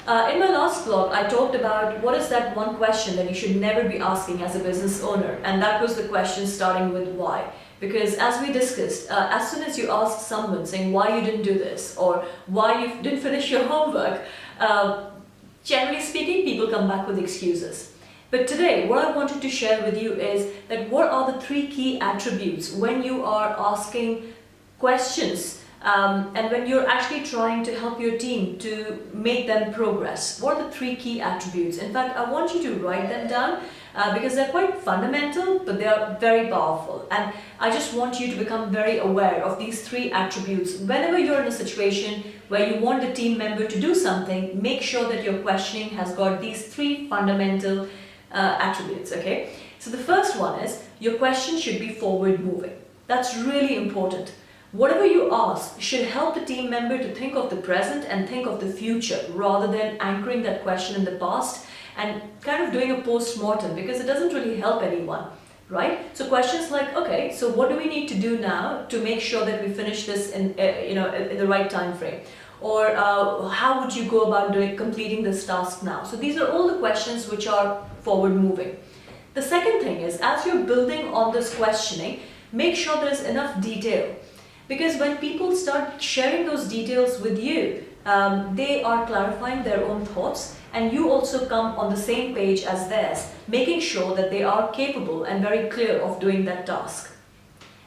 In my last blog, I talked about what is that one question that you should never be asking as a business owner, and that was the question starting with why. Because as we discussed, as soon as you ask someone saying why you didn't do this or why you didn't finish your homework, generally speaking, people come back with excuses. But today, what I wanted to share with you is that what are the 3 key attributes when you are asking questions and when you're actually trying to help your team to make them progress. What are the 3 key attributes? In fact, I want you to write them down because they're quite fundamental, but they are very powerful. And I just want you to become very aware of these 3 attributes. Whenever you're in a situation where you want the team member to do something, make sure that your questioning has got these 3 fundamental attributes, okay? So the first one is your question should be forward moving. That's really important. Whatever you ask should help the team member to think of the present and think of the future rather than anchoring that question in the past and kind of doing a post-mortem, because it doesn't really help anyone, right? So questions like, okay, so what do we need to do now to make sure that we finish this in the right time frame? Or how would you go about completing this task now? So these are all the questions which are forward moving. The second thing is, as you're building on this questioning, make sure there's enough detail. Because when people start sharing those details with you, they are clarifying their own thoughts, and you also come on the same page as theirs, making sure that they are capable and very clear of doing that task.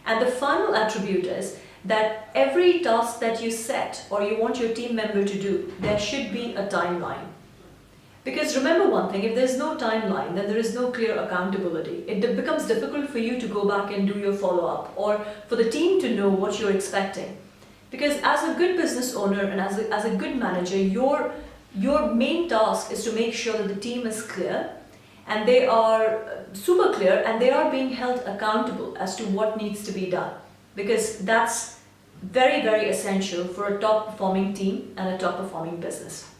And the final attribute is that every task that you set or you want your team member to do, there should be a timeline. Because remember one thing, if there's no timeline, then there is no clear accountability. It becomes difficult for you to go back and do your follow-up, or for the team to know what you're expecting. Because as a good business owner and as a good manager, your main task is to make sure that the team is clear, and they are super clear, and they are being held accountable as to what needs to be done. Because that's very, very essential for a top-performing team and a top-performing business.